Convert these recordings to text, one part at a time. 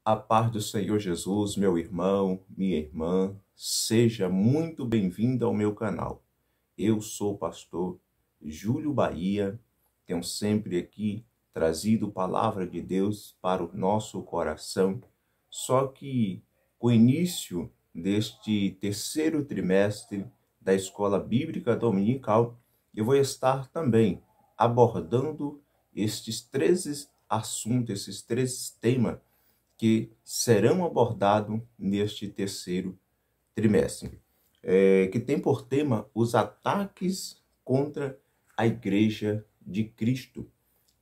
A paz do Senhor Jesus, meu irmão, minha irmã, seja muito bem-vindo ao meu canal. Eu sou o pastor Júlio Bahia, tenho sempre aqui trazido palavra de Deus para o nosso coração, só que com o início deste terceiro trimestre da Escola Bíblica Dominical, eu vou estar também abordando estes 13 assuntos, esses 13 temas que serão abordados neste terceiro trimestre, que tem por tema os ataques contra a Igreja de Cristo.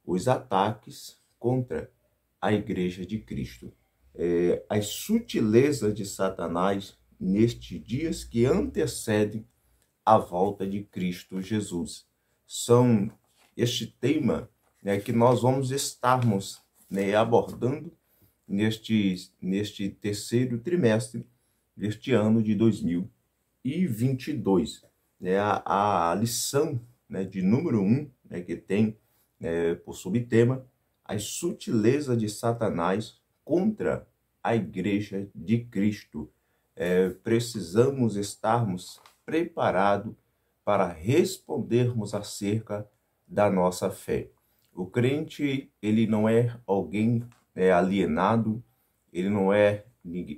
Os ataques contra a Igreja de Cristo. As sutilezas de Satanás nestes dias que antecedem a volta de Cristo Jesus. São este tema, que nós vamos estarmos, abordando neste terceiro trimestre deste ano de 2022. A lição, de número 1, que tem por subtema as sutilezas de Satanás contra a Igreja de Cristo. Precisamos estarmos preparados para respondermos acerca da nossa fé. O crente, ele não é alguém alienado, ele não é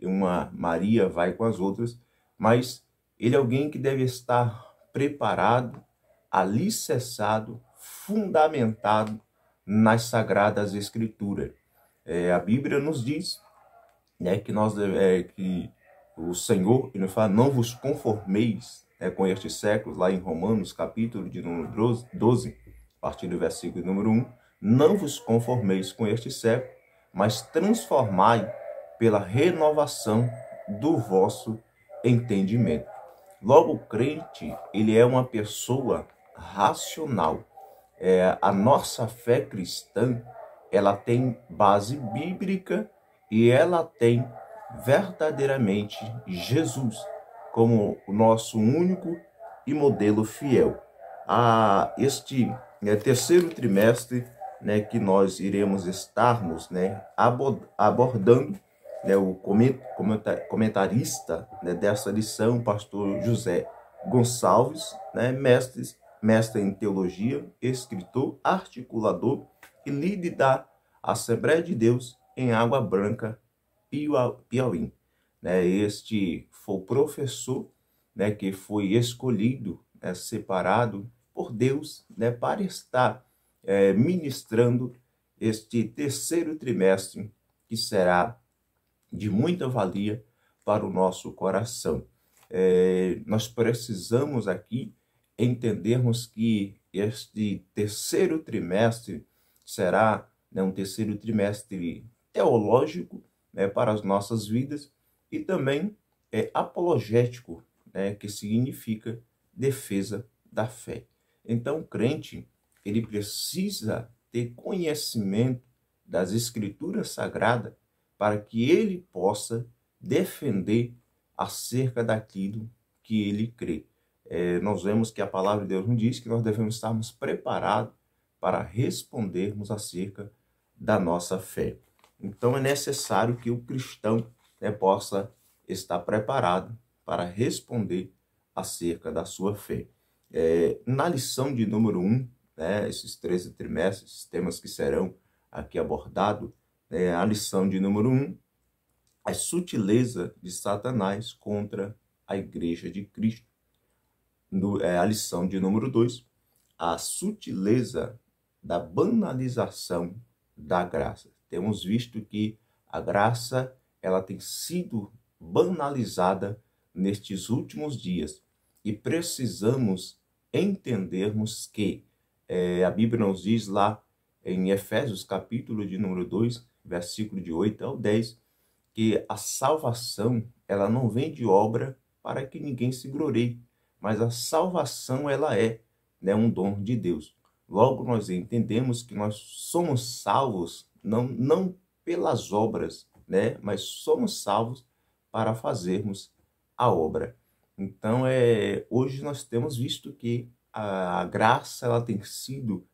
uma Maria vai com as outras, mas ele é alguém que deve estar preparado, alicerçado, fundamentado nas Sagradas Escrituras. A Bíblia nos diz, que o Senhor, ele fala, não vos conformeis com este século, lá em Romanos, capítulo de número 12, a partir do versículo número 1, não vos conformeis com este século, mas transformai pela renovação do vosso entendimento. Logo, o crente, ele é uma pessoa racional. A nossa fé cristã, ela tem base bíblica e ela tem verdadeiramente Jesus como o nosso único e modelo fiel. Este terceiro trimestre, que nós iremos estarmos abordando, o comentarista dessa lição, o pastor José Gonçalves, mestre em teologia, escritor, articulador e líder da Assembleia de Deus em Água Branca, Piauí. Este foi o professor que foi escolhido, separado por Deus, para estar ministrando este terceiro trimestre, que será de muita valia para o nosso coração. Nós precisamos aqui entendermos que este terceiro trimestre será um terceiro trimestre teológico, para as nossas vidas, e também apologético, que significa defesa da fé. Então, o crente, ele precisa ter conhecimento das Escrituras Sagradas para que ele possa defender acerca daquilo que ele crê. Nós vemos que a palavra de Deus nos diz que nós devemos estarmos preparados para respondermos acerca da nossa fé. Então, é necessário que o cristão possa estar preparado para responder acerca da sua fé. Na lição de número 1, esses 13 trimestres, temas que serão aqui abordados, a lição de número 1, a sutileza de Satanás contra a Igreja de Cristo. A lição de número 2, a sutileza da banalização da graça. Temos visto que a graça, ela tem sido banalizada nestes últimos dias, e precisamos entendermos que a Bíblia nos diz lá em Efésios, capítulo de número 2, versículo de 8 ao 10, que a salvação, ela não vem de obra para que ninguém se glorie, mas a salvação, ela é um dom de Deus. Logo, nós entendemos que nós somos salvos não pelas obras, mas somos salvos para fazermos a obra. Então, hoje nós temos visto que a graça, ela tem sido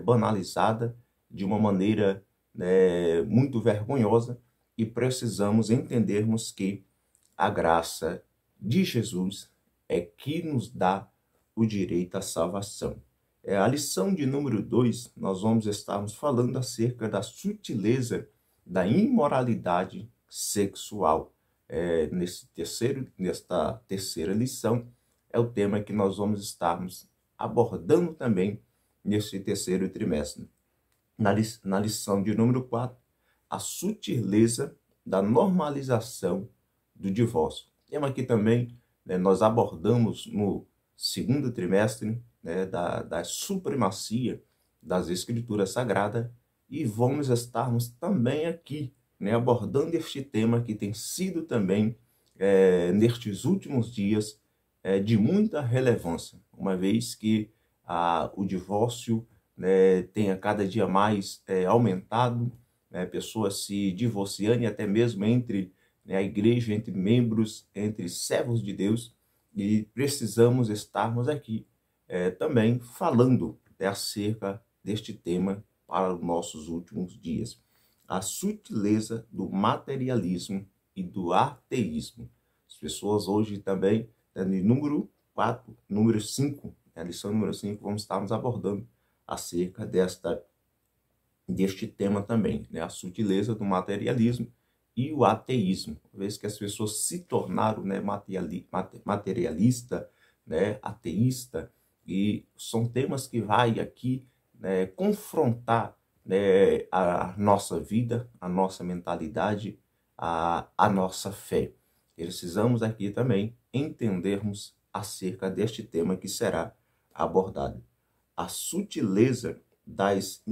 banalizada de uma maneira muito vergonhosa, e precisamos entendermos que a graça de Jesus é que nos dá o direito à salvação. A lição de número 2, nós vamos estarmos falando acerca da sutileza da imoralidade sexual. Nesta terceira lição, é o tema que nós vamos estarmos abordando também neste terceiro trimestre. Na lição de número 4, a sutileza da normalização do divórcio. Tema que também nós abordamos no segundo trimestre, da supremacia das Escrituras Sagradas, e vamos estarmos também aqui abordando este tema que tem sido também, nestes últimos dias, de muita relevância, uma vez que o divórcio tem a cada dia mais aumentado, pessoas se divorciando e até mesmo entre a igreja, entre membros, entre servos de Deus, e precisamos estarmos aqui também falando acerca deste tema para os nossos últimos dias. A sutileza do materialismo e do ateísmo. As pessoas hoje também, número 4, número 5, a lição número 5, vamos estarmos abordando acerca deste tema também, a sutileza do materialismo e o ateísmo, uma vez que as pessoas se tornaram materialista, ateísta, e são temas que vai aqui confrontar a nossa vida, a nossa mentalidade, a nossa fé. Precisamos aqui também entendermos acerca deste tema que será abordado. A sutileza das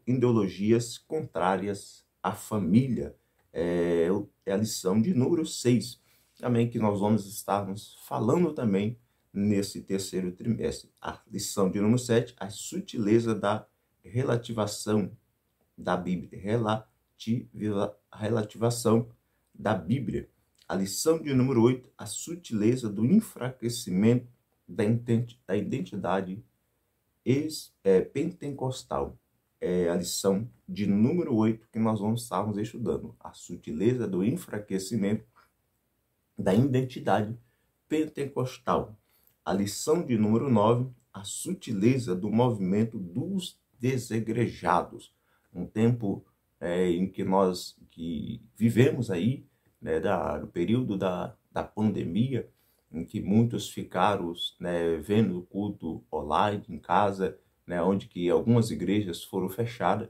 ideologias contrárias à família. É a lição de número 6, também que nós vamos estarmos falando também nesse terceiro trimestre. A lição de número 7, a sutileza da relativação da Bíblia. Relativação da Bíblia. A lição de número 8, a sutileza do enfraquecimento da identidade pentecostal. É a lição de número 8 que nós vamos estarmos estudando. A sutileza do enfraquecimento da identidade pentecostal. A lição de número 9, a sutileza do movimento dos desigrejados. Um tempo em que nós vivemos aí, do período da pandemia, em que muitos ficaram vendo o culto online em casa, onde que algumas igrejas foram fechadas,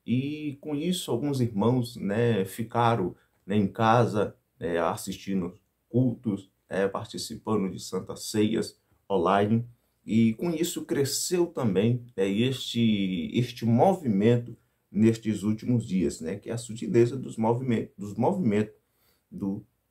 e com isso alguns irmãos ficaram em casa assistindo cultos, participando de santas ceias online, e com isso cresceu também este movimento nestes últimos dias, que é a sutileza dos movimentos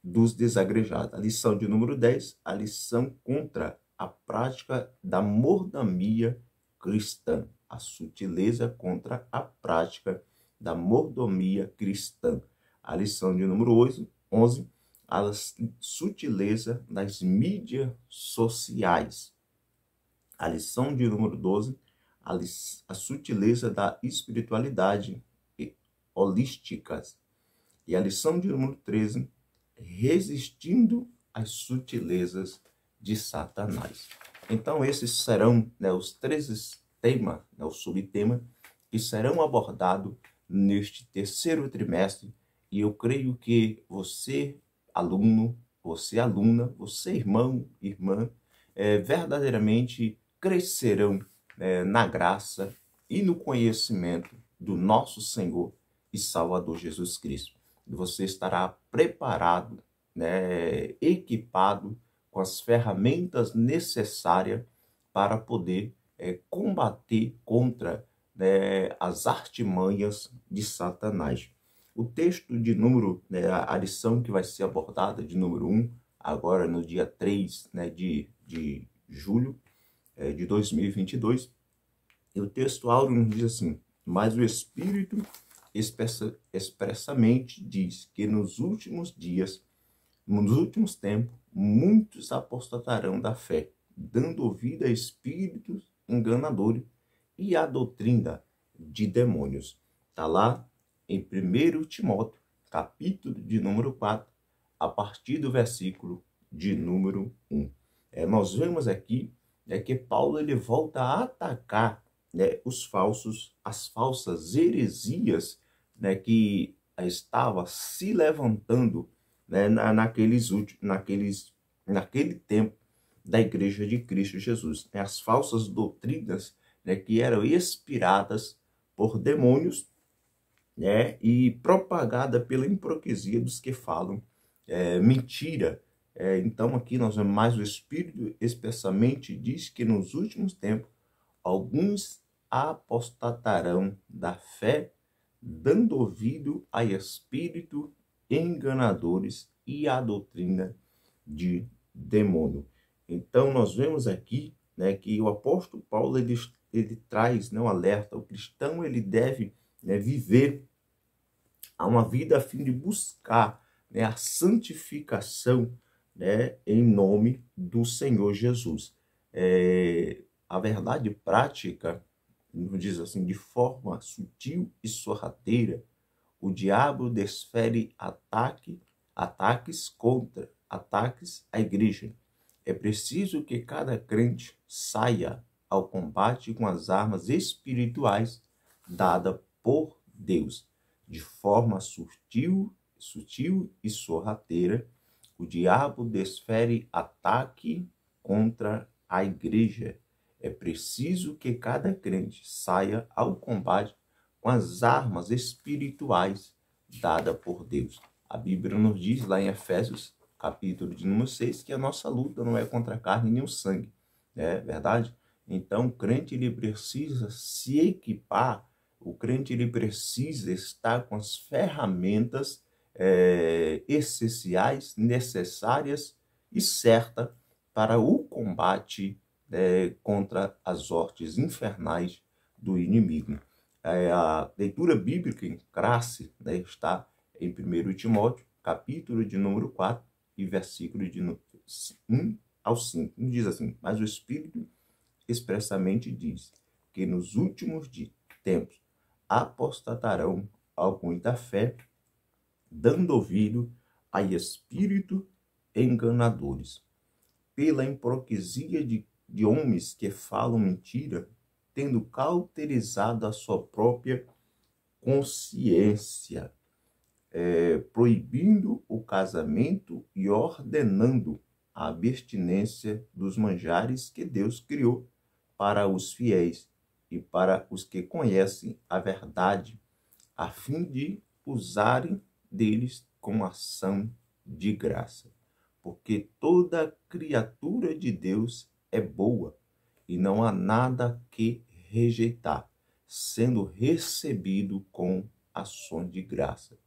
dos desagrejados. A lição de número 10, a lição contra a prática da mordomia cristã. A sutileza contra a prática da mordomia cristã. A lição de número 11, a sutileza das mídias sociais. A lição de número 12, a sutileza da espiritualidade holística. E a lição de número 13, resistindo às sutilezas de Satanás. Então esses serão os 13 temas, o subtema, que serão abordados neste terceiro trimestre, e eu creio que você, aluno, você, aluna, você, irmão, irmã, verdadeiramente crescerão na graça e no conhecimento do nosso Senhor e Salvador Jesus Cristo. Você estará preparado, equipado com as ferramentas necessárias para poder combater contra as artimanhas de Satanás. O texto de número, a lição que vai ser abordada de número 1, agora no dia 3 de julho de 2022, e o texto áureo nos diz assim: mas o Espírito expressamente diz que nos últimos dias, nos últimos tempos, muitos apostatarão da fé, dando ouvido a espíritos enganadores e a doutrina de demônios. Está lá em 1 Timóteo, capítulo de número 4, a partir do versículo de número 1. Nós vemos aqui que Paulo ele volta a atacar, né, as falsas heresias, né, que estava se levantando, né, naquele tempo da Igreja de Cristo Jesus, né, as falsas doutrinas, né, que eram inspiradas por demônios, né, e propagada pela hipocrisia dos que falam mentira. Então aqui nós vemos mais o Espírito expressamente diz que nos últimos tempos alguns apostatarão da fé, dando ouvido a espírito enganadores e a doutrina de demônio. Então nós vemos aqui, né, que o apóstolo Paulo ele traz, né, um alerta. O cristão ele deve, né, viver uma vida a fim de buscar, né, a santificação, né, em nome do Senhor Jesus. A verdade prática, diz assim, de forma sutil e sorrateira, o diabo desfere ataques à igreja. É preciso que cada crente saia ao combate com as armas espirituais dadas por Deus. De forma sutil e sorrateira, o diabo desfere ataque contra a igreja. É preciso que cada crente saia ao combate com as armas espirituais dadas por Deus. A Bíblia nos diz lá em Efésios, capítulo de número 6, que a nossa luta não é contra a carne nem o sangue. É verdade? Então, o crente ele precisa se equipar, o crente ele precisa estar com as ferramentas essenciais, necessárias e certas para o combate contra as hortes infernais do inimigo. A leitura bíblica em classe, né, está em 1 Timóteo, capítulo de número 4 e versículo de 1 ao 5. Diz assim: mas o Espírito expressamente diz que nos últimos tempos apostatarão alguns da fé, dando ouvido a espírito enganadores, pela hipocrisia de homens que falam mentira, tendo cauterizado a sua própria consciência, proibindo o casamento e ordenando a abstinência dos manjares que Deus criou para os fiéis e para os que conhecem a verdade, a fim de usarem deles com ação de graça. Porque toda criatura de Deus é boa e não há nada que rejeitar, sendo recebido com ação de graça.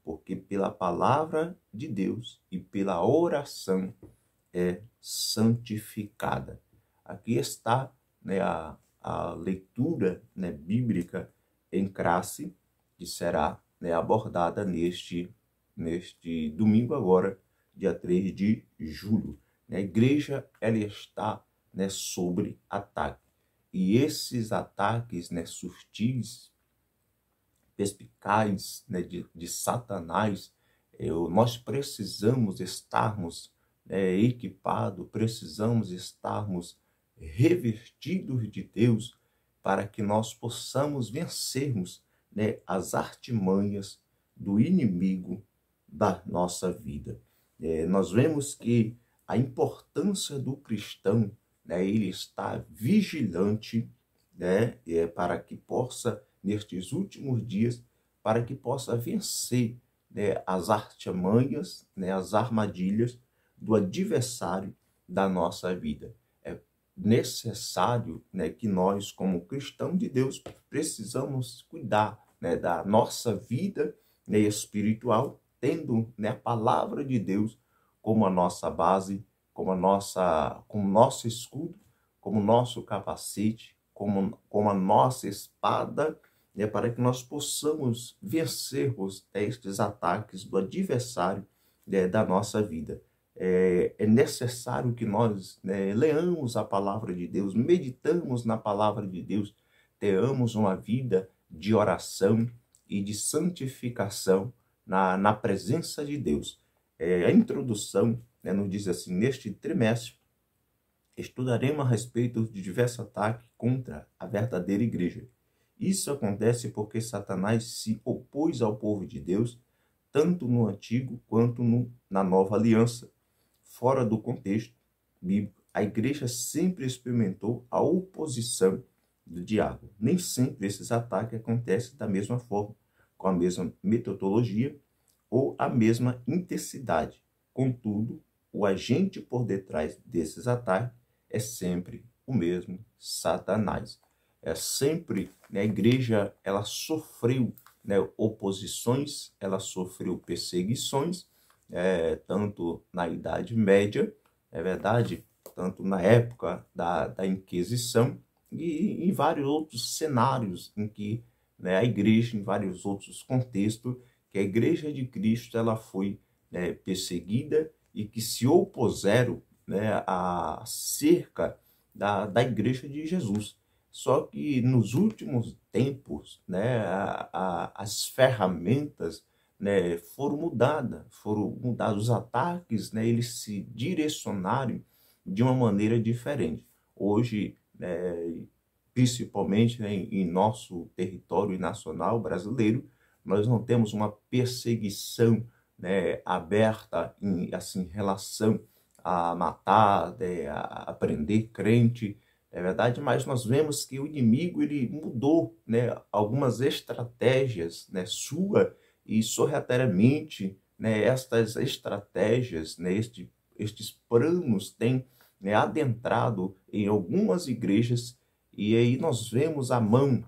Porque pela palavra de Deus e pela oração é santificada. Aqui está, né, a leitura, né, bíblica em classe, que será, né, abordada neste domingo agora, dia 3 de julho. A igreja ela está, né, sobre ataque. E esses ataques, né, sutis, perspicazes, né, de Satanás, nós precisamos estarmos equipados, precisamos estarmos revestidos de Deus para que nós possamos vencermos, né, as artimanhas do inimigo da nossa vida. Nós vemos que a importância do cristão, né, ele está vigilante, né, para que possa, nestes últimos dias, para que possa vencer, né, as artimanhas, né, as armadilhas do adversário da nossa vida. É necessário, né, que nós, como cristãos de Deus, precisamos cuidar, né, da nossa vida, né, espiritual, tendo, né, a palavra de Deus como a nossa base, como nosso escudo, como nosso capacete, como a nossa espada, né, para que nós possamos vencermos estes ataques do adversário, né, da nossa vida. É necessário que nós, né, leamos a palavra de Deus, meditamos na palavra de Deus, tenhamos uma vida de oração e de santificação, na presença de Deus. A introdução, né, nos diz assim: neste trimestre, estudaremos a respeito de diversos ataques contra a verdadeira igreja. Isso acontece porque Satanás se opôs ao povo de Deus, tanto no Antigo quanto na Nova Aliança. Fora do contexto bíblico, a igreja sempre experimentou a oposição do diabo. Nem sempre esses ataques acontecem da mesma forma, com a mesma metodologia ou a mesma intensidade. Contudo, o agente por detrás desses ataques é sempre o mesmo Satanás. É sempre, né, a igreja, ela sofreu, né, oposições, ela sofreu perseguições, tanto na Idade Média, é verdade, tanto na época da Inquisição e em vários outros cenários em que, né, a igreja, em vários outros contextos, que a igreja de Cristo ela foi, né, perseguida e que se opuseram, né, acerca da igreja de Jesus. Só que nos últimos tempos, né, as ferramentas, né, foram mudados os ataques, né, eles se direcionaram de uma maneira diferente. Hoje, né, principalmente, né, em nosso território nacional brasileiro, nós não temos uma perseguição, né, aberta em assim, relação a matar, né, a prender crente, é verdade, mas nós vemos que o inimigo ele mudou, né, algumas estratégias, né, sua e sorrateiramente, né, estas estratégias, né, estes planos têm, né, adentrado em algumas igrejas e aí nós vemos a mão,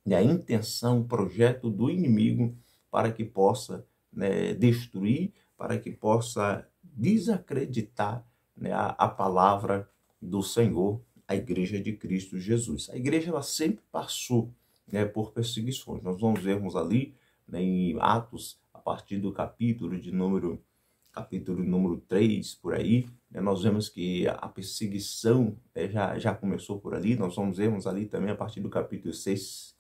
né, a intenção, o projeto do inimigo para que possa, né, destruir, para que possa desacreditar, né, a palavra do Senhor, a igreja de Cristo Jesus. A igreja ela sempre passou, né, por perseguições. Nós vamos vermos ali, né, em Atos, a partir do capítulo número 3, por aí, né, nós vemos que a perseguição já começou por ali. Nós vamos vermos ali também a partir do capítulo 6,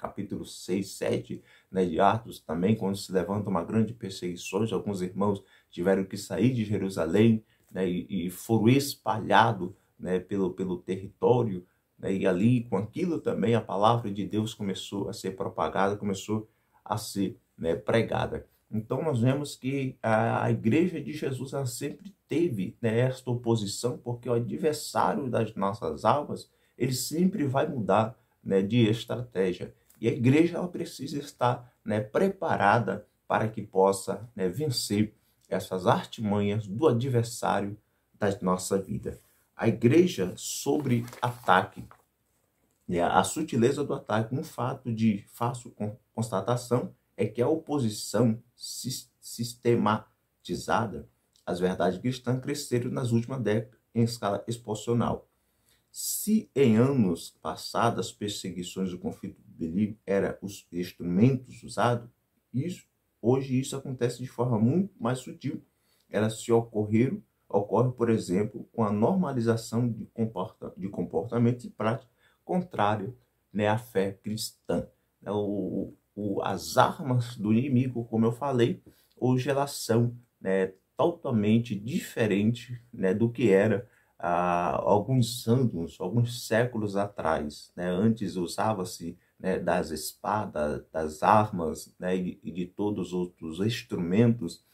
7, né, de Atos, também quando se levanta uma grande perseguição, alguns irmãos tiveram que sair de Jerusalém, né, e foram espalhados, né, pelo território, né, e ali com aquilo também a palavra de Deus começou a ser propagada, começou a ser, né, pregada. Então nós vemos que a igreja de Jesus ela sempre teve, né, esta oposição, porque o adversário das nossas almas ele sempre vai mudar, né, de estratégia. E a igreja ela precisa estar, né, preparada para que possa, né, vencer essas artimanhas do adversário da nossa vida. A igreja sobre ataque, né, a sutileza do ataque, um fato de fácil constatação é que a oposição sistematizada às verdades cristãs cresceram nas últimas décadas em escala exponencial. Se em anos passados as perseguições do conflito bélico eram os instrumentos usados, hoje isso acontece de forma muito mais sutil. Elas ocorre, por exemplo, com a normalização de comportamentos e práticas contrários, né, à fé cristã. As armas do inimigo, como eu falei, hoje elas são, né, totalmente diferentes, né, do que era há alguns anos, alguns séculos atrás, né? Antes usava-se, né, das espadas, das armas, né, e de todos os outros instrumentos.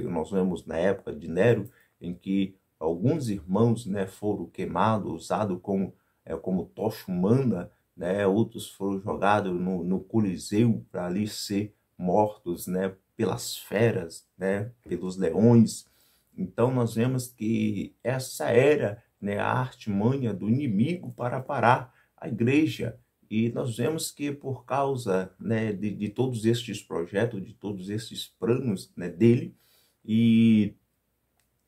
Nós vemos na época de Nero, em que alguns irmãos, né, foram queimados, usados como tocha humana, né? Outros foram jogados no Coliseu para ali ser mortos, né, pelas feras, né, pelos leões. Então nós vemos que essa era, né, a artimanha do inimigo para parar a igreja. E nós vemos que por causa, né, de todos estes projetos, de todos estes planos, né, dele, e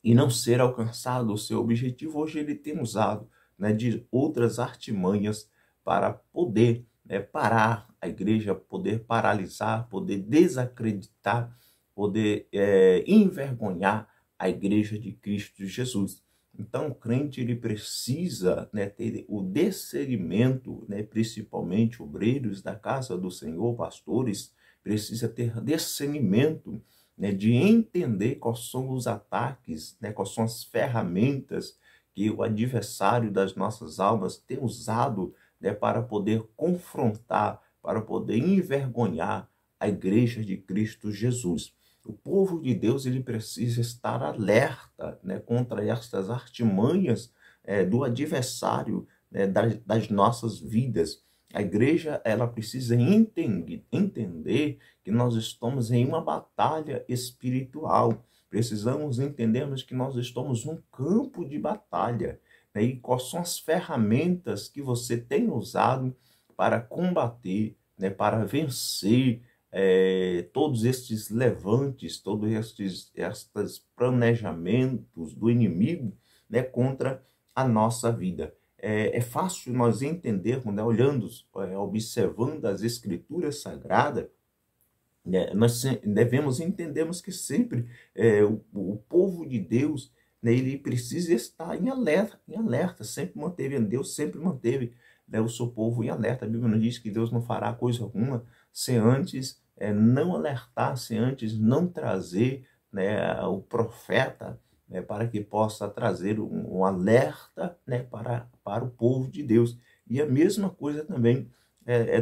não ser alcançado o seu objetivo, hoje ele tem usado, né, de outras artimanhas para poder, né, parar a igreja, poder paralisar, poder desacreditar, poder envergonhar a igreja de Cristo Jesus. Então o crente ele precisa, né, ter o discernimento, né, principalmente obreiros da casa do Senhor, pastores, precisa ter discernimento, né, de entender quais são os ataques, né, quais são as ferramentas que o adversário das nossas almas tem usado, né, para poder confrontar, para poder envergonhar a igreja de Cristo Jesus. O povo de Deus ele precisa estar alerta, né, contra estas artimanhas do adversário, né, das nossas vidas. A igreja ela precisa entender que nós estamos em uma batalha espiritual. Precisamos entendermos que nós estamos num campo de batalha, né? E quais são as ferramentas que você tem usado para combater, né? Para vencer todos estes levantes, todos estes planejamentos do inimigo, né? Contra a nossa vida. É fácil nós entendermos, né? Olhando, observando as escrituras sagradas, né, nós devemos entendermos que sempre o povo de Deus, né, ele precisa estar em alerta, sempre manteve, Deus sempre manteve, né, o seu povo em alerta. A Bíblia não diz que Deus não fará coisa alguma se antes não alertar, se antes não trazer, né, o profeta, né, para que possa trazer um alerta, né, para o povo de Deus. E a mesma coisa também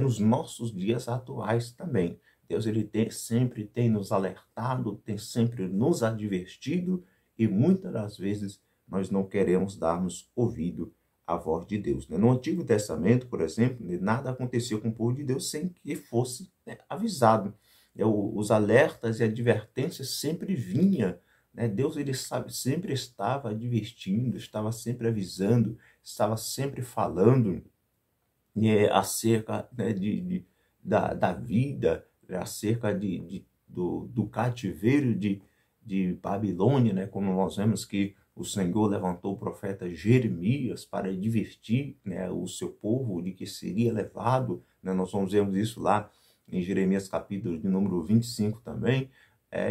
nos nossos dias atuais também. Deus sempre tem nos alertado, tem sempre nos advertido e muitas das vezes nós não queremos darmos ouvido à voz de Deus. No Antigo Testamento, por exemplo, nada acontecia com o povo de Deus sem que fosse avisado. Os alertas e advertências sempre vinham. Deus ele sabe, sempre estava advertindo, estava sempre avisando, estava sempre falando acerca da vida, acerca do cativeiro de Babilônia, né? Como nós vemos que o Senhor levantou o profeta Jeremias para advertir, né, o seu povo de que seria levado, né? Nós vamos ver isso lá em Jeremias capítulo de número 25 também,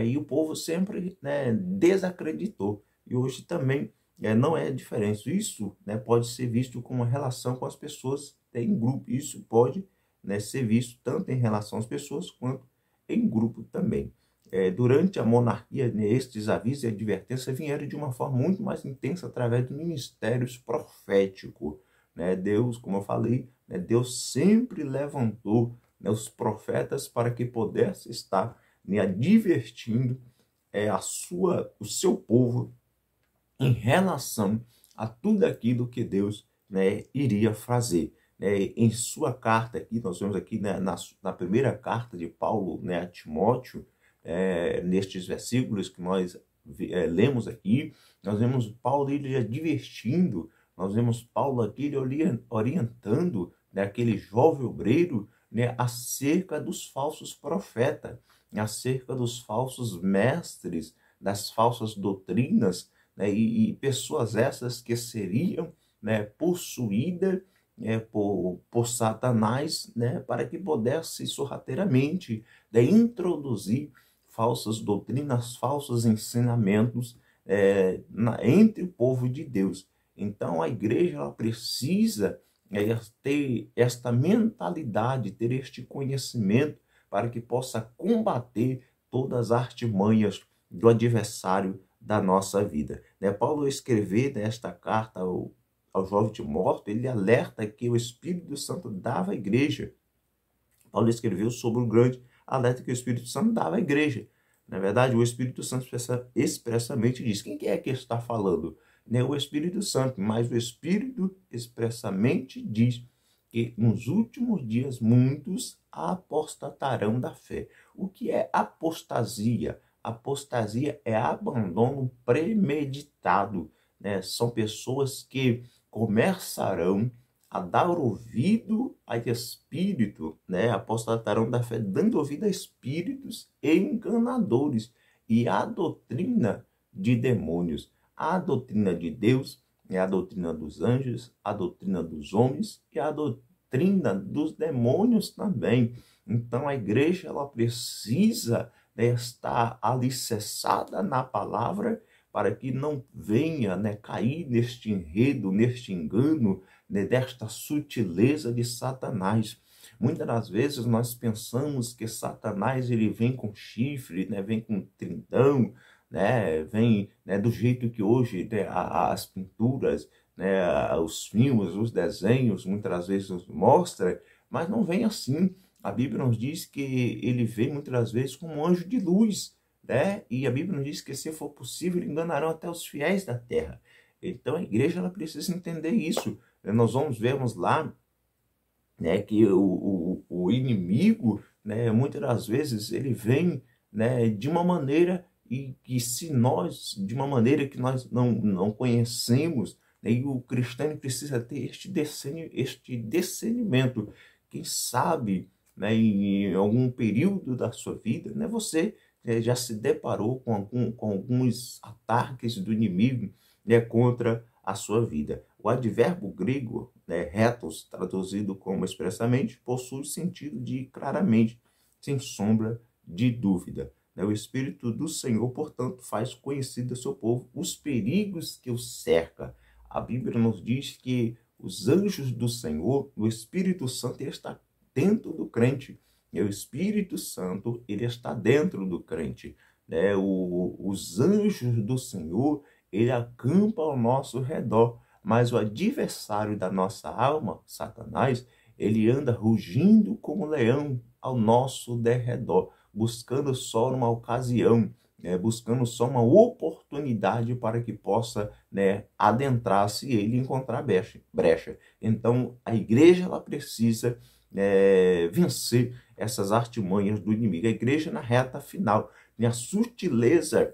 e o povo sempre, né, desacreditou. E hoje também não é diferente. Isso, né, pode ser visto como uma relação com as pessoas em grupo. Isso pode, né, ser visto tanto em relação às pessoas quanto em grupo também. Durante a monarquia, né, estes avisos e advertências vieram de uma forma muito mais intensa através de ministérios proféticos. Né? Deus, como eu falei, né, Deus sempre levantou, né, os profetas para que pudesse estar, né, advertindo o seu povo em relação a tudo aquilo que Deus, né, iria fazer. Em sua carta aqui, nós vemos aqui, né, na primeira carta de Paulo, né, a Timóteo, nestes versículos que nós lemos aqui, nós vemos Paulo ele advertindo, nós vemos Paulo aqui ele orientando, né, aquele jovem obreiro, né, acerca dos falsos profetas, acerca dos falsos mestres, das falsas doutrinas, né, e pessoas essas que seriam, né, possuídas por Satanás, né, para que pudesse sorrateiramente, né, introduzir falsas doutrinas, falsos ensinamentos entre o povo de Deus. Então a igreja ela precisa ter esta mentalidade, ter este conhecimento para que possa combater todas as artimanhas do adversário da nossa vida. Paulo escrever nesta carta ao jovem Timóteo, ele alerta que o Espírito Santo dava à igreja. Paulo escreveu sobre o grande alerta que o Espírito Santo dava à igreja. Na verdade, o Espírito Santo expressamente diz. Quem é que está falando? Não é o Espírito Santo, mas o Espírito expressamente diz que nos últimos dias muitos apostatarão da fé. O que é apostasia? Apostasia é abandono premeditado. São pessoas que começarão a dar ouvido a espírito, apostatarão da fé, dando ouvido a espíritos enganadores e a doutrina de demônios. A doutrina de Deus é a doutrina dos anjos, a doutrina dos homens e a doutrina dos demônios também. Então a igreja ela precisa estar alicerçada na palavra para que não venha cair neste enredo, neste engano, desta sutileza de Satanás. Muitas das vezes nós pensamos que Satanás ele vem com chifre, né, vem com tridão, né, vem, né, do jeito que hoje, né, as pinturas, né, os filmes, os desenhos, muitas das vezes nos mostra, mas não vem assim. A Bíblia nos diz que ele vem muitas das vezes como um anjo de luz, né? E a Bíblia nos diz que, se for possível, enganarão até os fiéis da terra. Então a igreja ela precisa entender isso. Nós vermos lá, né, que o inimigo, né, muitas das vezes ele vem, né, de uma maneira e que, se nós, de uma maneira que nós não conhecemos, né, e o cristão precisa ter este discernimento. Quem sabe, né, em algum período da sua vida, né, você já se deparou com alguns ataques do inimigo, né, contra a sua vida. O advérbio grego, né, retos, traduzido como expressamente, possui sentido de claramente, sem sombra de dúvida. O Espírito do Senhor, portanto, faz conhecido ao seu povo os perigos que o cerca. A Bíblia nos diz que os anjos do Senhor, o Espírito Santo, ele está dentro do crente. E o Espírito Santo, ele está dentro do crente. Os anjos do Senhor, ele acampa ao nosso redor. Mas o adversário da nossa alma, Satanás, ele anda rugindo como leão ao nosso derredor, buscando só uma ocasião, né, buscando só uma oportunidade para que possa, né, adentrar-se ele encontrar brecha. Então, a igreja ela precisa vencer essas artimanhas do inimigo. A igreja na reta final, né, a sutileza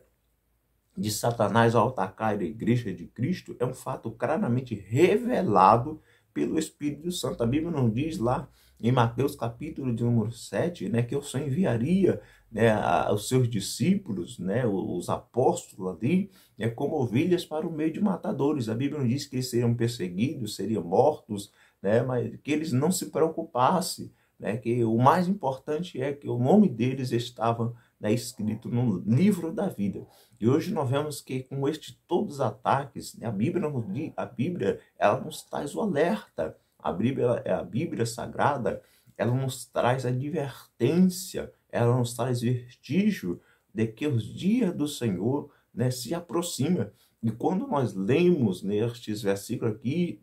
de Satanás ao atacar a igreja de Cristo é um fato claramente revelado pelo Espírito Santo. A Bíblia nos diz lá em Mateus capítulo de número 7, né, que o Senhor enviaria, né, os seus discípulos, né, os apóstolos ali, né, como ovelhas para o meio de matadores. A Bíblia nos diz que eles seriam perseguidos, seriam mortos, né, mas que eles não se preocupassem, né, que o mais importante é que o nome deles estava, né, escrito no livro da vida. E hoje nós vemos que, com todos os ataques, né, a Bíblia ela nos traz o alerta. A Bíblia Sagrada, ela nos traz advertência, ela nos traz vestígio de que os dias do Senhor, né, se aproximam. E quando nós lemos nestes versículos aqui,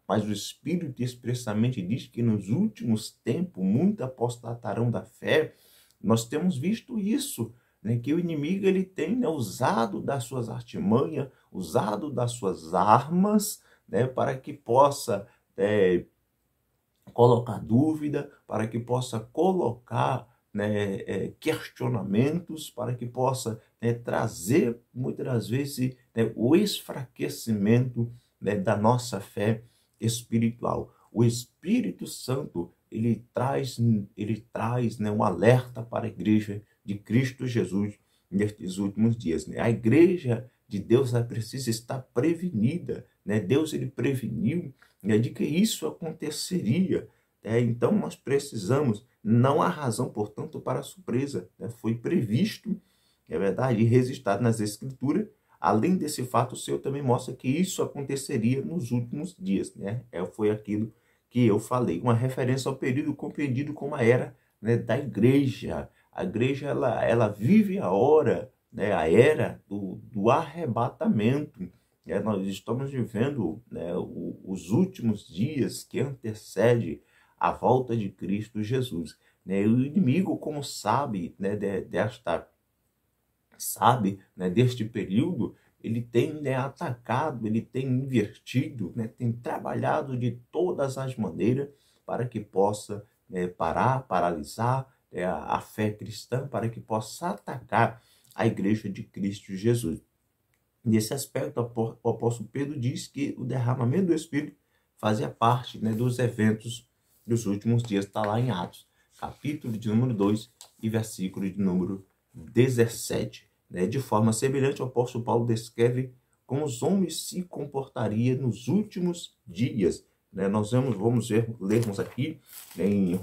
mas o Espírito expressamente diz que nos últimos tempos muitos apostatarão da fé, nós temos visto isso, né, que o inimigo ele tem, né, usado das suas artimanhas, usado das suas armas, né, para que possa colocar dúvida, para que possa colocar, né, questionamentos, para que possa, né, trazer muitas das vezes, né, o enfraquecimento, né, da nossa fé espiritual. O Espírito Santo ele traz, né, um alerta para a igreja de Cristo Jesus nestes últimos dias, né? A igreja de Deus ela precisa estar prevenida, né? Deus ele preveniu, né, de que isso aconteceria, né? Então nós precisamos, não há razão, portanto, para a surpresa, né? Foi previsto, é verdade, e registrado nas Escrituras. Além desse fato, o Senhor também mostra que isso aconteceria nos últimos dias, né? Foi aquilo que eu falei, uma referência ao período compreendido como a era, né, da igreja. A igreja ela vive a hora, né, a era do arrebatamento. Né? Nós estamos vivendo, né, os últimos dias que antecedem a volta de Cristo Jesus. Né? E o inimigo, como sabe, né, deste período, ele tem, né, atacado, ele tem invertido, né, tem trabalhado de todas as maneiras para que possa, paralisar a fé cristã, para que possa atacar a igreja de Cristo Jesus. Nesse aspecto, o apóstolo Pedro diz que o derramamento do Espírito fazia parte, né, dos eventos dos últimos dias. Está lá em Atos, capítulo de número 2 e versículo de número 17. De forma semelhante, o apóstolo Paulo descreve como os homens se comportariam nos últimos dias. Nós vamos lermos aqui, em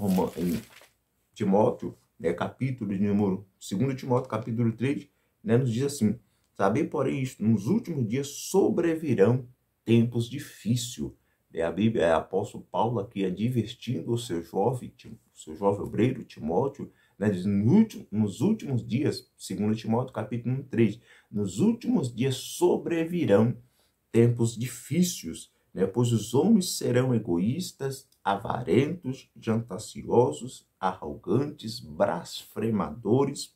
Timóteo, capítulo de número 2 Timóteo, capítulo 3, nos diz assim: saber, porém, isto, nos últimos dias sobrevirão tempos difíceis. A Bíblia é o apóstolo Paulo aqui advertindo o seu jovem obreiro Timóteo, né, diz, nos últimos dias, 2 Timóteo capítulo 3, nos últimos dias sobrevirão tempos difíceis, né, pois os homens serão egoístas, avarentos, jactanciosos, arrogantes, blasfemadores,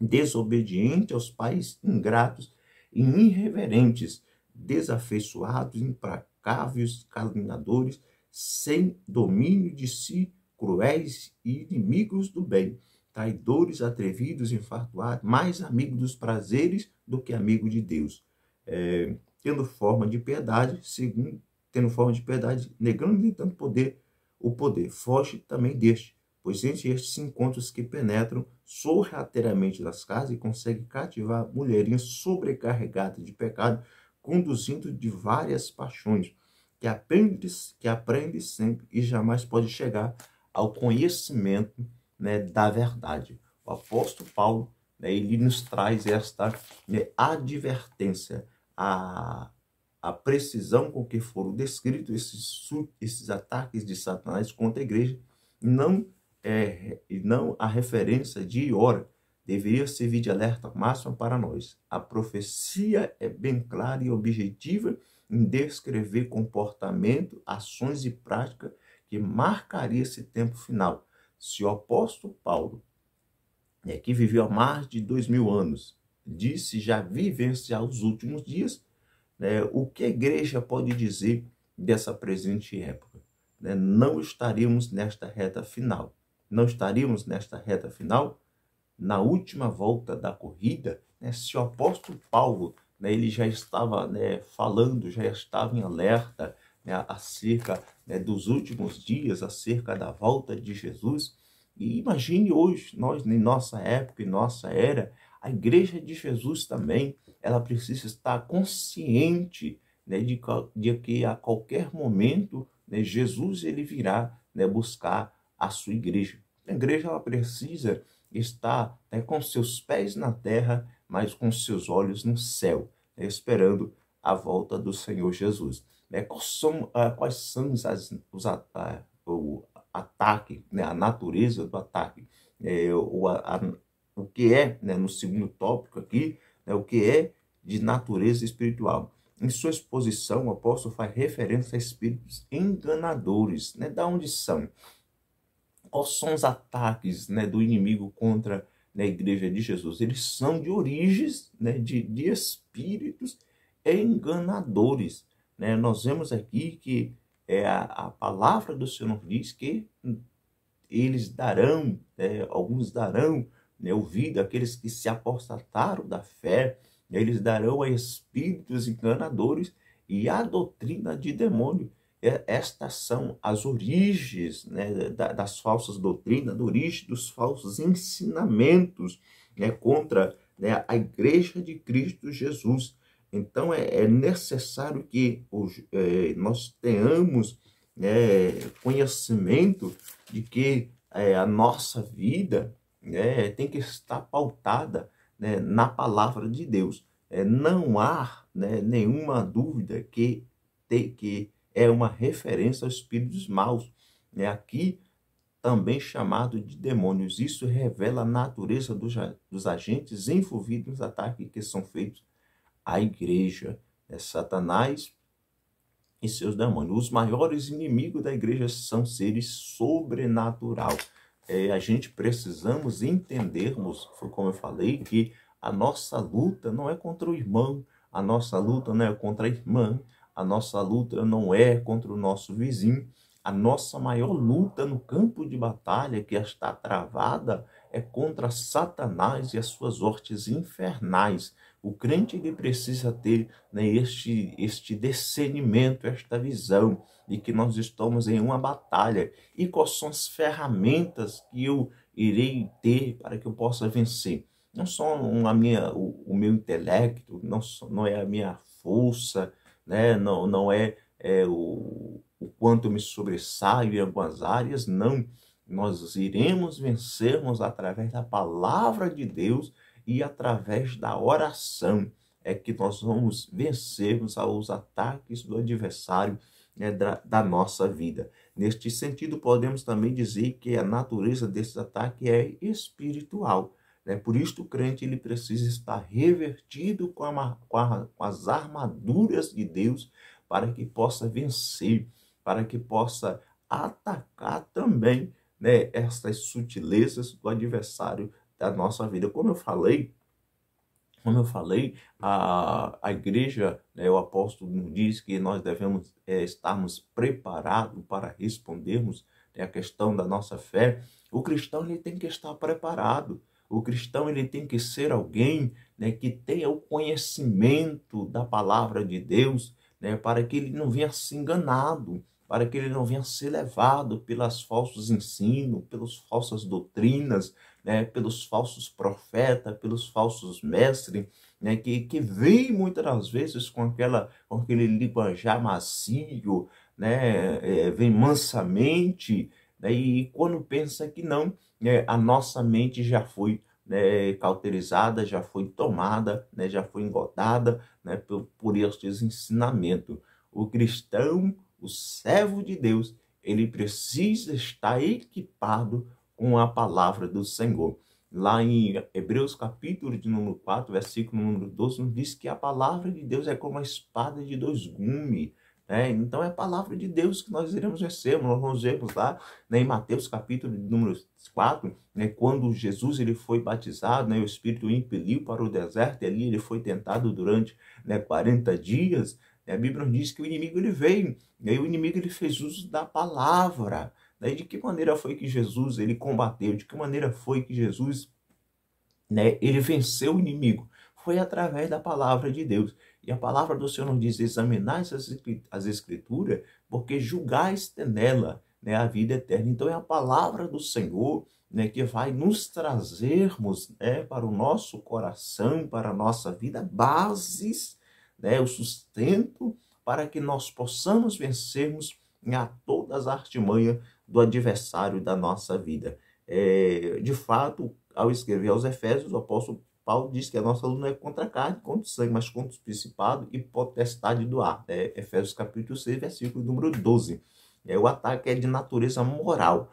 desobedientes aos pais, ingratos e irreverentes, desafeiçoados, implacáveis, caluniadores, sem domínio de si, cruéis e inimigos do bem, traidores, atrevidos, enfatuados, mais amigos dos prazeres do que amigo de Deus, tendo forma de piedade, negando tanto o poder, foge também deste, pois entre estes se encontram os que penetram sorrateiramente nas casas e conseguem cativar mulherinhas sobrecarregadas de pecado, conduzindo de várias paixões, que aprende sempre e jamais pode chegar ao conhecimento, né, da verdade. O apóstolo Paulo, né, ele nos traz esta, né, advertência, a precisão com que foram descritos esses ataques de Satanás contra a igreja, e não a referência de hora, deveria servir de alerta máximo para nós. A profecia é bem clara e objetiva em descrever comportamento, ações e práticas que marcaria esse tempo final. Se o apóstolo Paulo, que viveu há mais de 2000 anos, disse já vivenciar os últimos dias, o que a igreja pode dizer dessa presente época? Não estaríamos nesta reta final. Não estaríamos nesta reta final, na última volta da corrida, se o apóstolo Paulo, ele já estava, falando, já estava em alerta, acerca, dos últimos dias, acerca da volta de Jesus. E imagine hoje, nós, em nossa época, em nossa era, a igreja de Jesus também, ela precisa estar consciente, de que a qualquer momento, Jesus ele virá, buscar a sua igreja. A igreja ela precisa estar, com seus pés na terra, mas com seus olhos no céu, esperando a volta do Senhor Jesus. Quais são o ataque, a natureza do ataque, o que é, no segundo tópico aqui, o que é de natureza espiritual. Em sua exposição, o apóstolo faz referência a espíritos enganadores. Da onde são? Quais são os ataques, do inimigo contra a igreja de Jesus? Eles são de origens, de espíritos enganadores. Nós vemos aqui que a palavra do Senhor diz que eles darão, alguns darão, ouvido àqueles que se apostataram da fé, eles darão a espíritos enganadores e a doutrina de demônio. Estas são as origens, das falsas doutrinas, a origem dos falsos ensinamentos, contra, a igreja de Cristo Jesus. Então é necessário que nós tenhamos conhecimento de que a nossa vida tem que estar pautada, na palavra de Deus. Não há, nenhuma dúvida que é uma referência aos espíritos maus, aqui também chamado de demônios. Isso revela a natureza dos agentes envolvidos nos ataques que são feitos à igreja. Satanás e seus demônios. Os maiores inimigos da igreja são seres sobrenaturais. A gente precisamos entendermos, foi como eu falei, que a nossa luta não é contra o irmão, a nossa luta não é contra a irmã, a nossa luta não é contra o nosso vizinho. A nossa maior luta no campo de batalha que está travada é contra Satanás e as suas hortes infernais. O crente ele precisa ter, este discernimento, esta visão de que nós estamos em uma batalha e quais são as ferramentas que eu irei ter para que eu possa vencer. Não só o meu intelecto, não é a minha força, não é o quanto eu me sobressaio em algumas áreas, não. Nós iremos vencermos através da palavra de Deus e através da oração é que nós vamos vencermos aos ataques do adversário né, da nossa vida. Neste sentido, podemos também dizer que a natureza desse ataque é espiritual. Né? Por isso, o crente ele precisa estar revertido com as armaduras de Deus para que possa vencer, para que possa atacar também, né, essas sutilezas do adversário da nossa vida. Como eu falei, a igreja, né, o apóstolo nos diz que nós devemos estarmos preparados para respondermos, né, a questão da nossa fé. O cristão ele tem que estar preparado. O cristão ele tem que ser alguém, né, que tenha o conhecimento da palavra de Deus, né, para que ele não venha ser enganado, para que ele não venha ser levado pelos falsos ensinos, pelas falsas doutrinas, né, pelos falsos profetas, pelos falsos mestres, né, que vem muitas das vezes com aquele linguajar macio, né, vem mansamente, né, e quando pensa que não, né, a nossa mente já foi, né, cauterizada, já foi tomada, né, já foi engodada, né, por estes ensinamentos. O cristão, o servo de Deus, ele precisa estar equipado com a palavra do Senhor. Lá em Hebreus capítulo de número 4, versículo número 12, nos diz que a palavra de Deus é como a espada de dois gumes. Né? Então é a palavra de Deus que nós iremos vencer. Nós vamos ver lá, né, em Mateus capítulo de número 4, né, quando Jesus ele foi batizado, né, o Espírito o impeliu para o deserto, e ali ele foi tentado durante, né, 40 dias. A Bíblia nos diz que o inimigo ele veio, e aí o inimigo ele fez uso da palavra. Daí, de que maneira foi que Jesus ele combateu? De que maneira foi que Jesus, né, ele venceu o inimigo? Foi através da palavra de Deus. E a palavra do Senhor nos diz: examinai as escrituras, porque julgais nela, né, a vida eterna. Então é a palavra do Senhor, né, que vai nos trazermos, né, para o nosso coração, para a nossa vida, bases, né, o sustento para que nós possamos vencermos a todas as artimanhas do adversário da nossa vida. De fato, ao escrever aos Efésios, o apóstolo Paulo diz que a nossa luta não é contra a carne, contra o sangue, mas contra os principados e potestade do ar. Efésios capítulo 6, versículo número 12. O ataque é de natureza moral.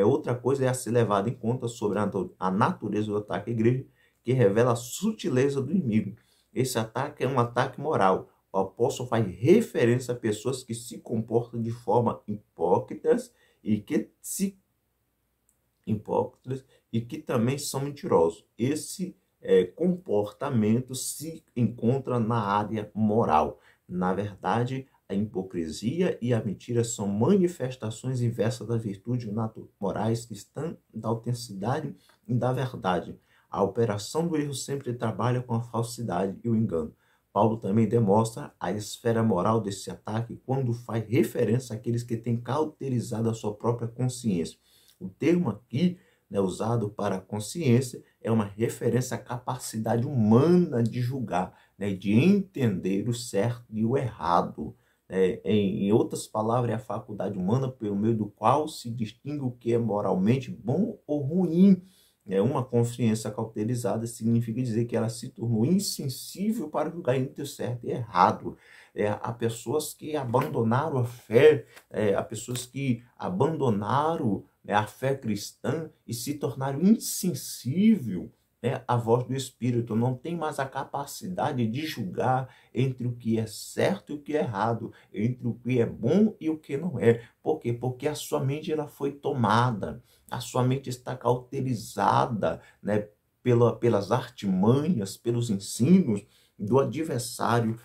Outra coisa é a ser levada em conta sobre a natureza do ataque à igreja, que revela a sutileza do inimigo. Esse ataque é um ataque moral. O apóstolo faz referência a pessoas que se comportam de forma hipócritas e que também são mentirosos. Esse comportamento se encontra na área moral. Na verdade, a hipocrisia e a mentira são manifestações inversas da virtude morais que estão da autenticidade e da verdade. A operação do erro sempre trabalha com a falsidade e o engano. Paulo também demonstra a esfera moral desse ataque quando faz referência àqueles que têm cauterizado a sua própria consciência. O termo aqui, né, usado para consciência, é uma referência à capacidade humana de julgar, né, de entender o certo e o errado. Em outras palavras, é a faculdade humana pelo meio do qual se distingue o que é moralmente bom ou ruim. Uma consciência cauterizada significa dizer que ela se tornou insensível para julgar entre o certo e errado. Há pessoas que abandonaram a fé, há pessoas que abandonaram, né, a fé cristã e se tornaram insensível, né, à voz do Espírito. Não tem mais a capacidade de julgar entre o que é certo e o que é errado, entre o que é bom e o que não é. Por quê? Porque a sua mente ela foi tomada. A sua mente está cauterizada, né, pelas artimanhas, pelos ensinos do adversário,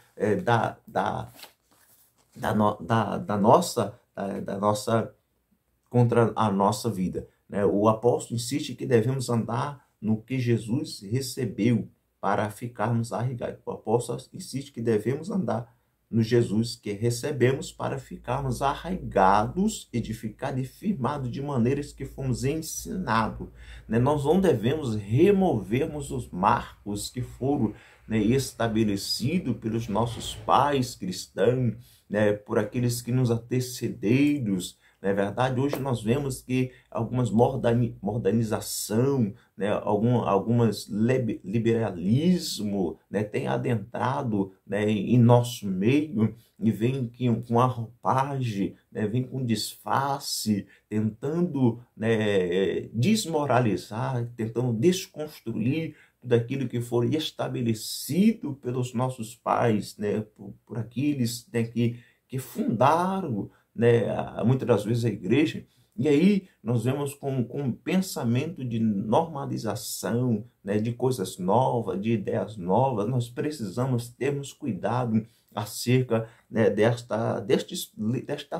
contra a nossa vida. O apóstolo insiste que devemos andar no que Jesus recebeu para ficarmos arraigados. O apóstolo insiste que devemos andar no Jesus que recebemos para ficarmos arraigados, edificados e firmados de maneiras que fomos ensinados. Nós não devemos removermos os marcos que foram, né, estabelecidos pelos nossos pais cristãos, né, por aqueles que nos antecederam, não é verdade? Hoje nós vemos que algumas modernização, né, algumas liberalismo, né, tem adentrado, né, em nosso meio e vem com a roupagem, né, vem com disfarce, tentando, né, desmoralizar, tentando desconstruir tudo aquilo que foi estabelecido pelos nossos pais, né, por aqueles, né, que fundaram, né, muitas das vezes a igreja. E aí nós vemos com um pensamento de normalização, né, de coisas novas, de ideias novas. Nós precisamos termos cuidado acerca, né, desta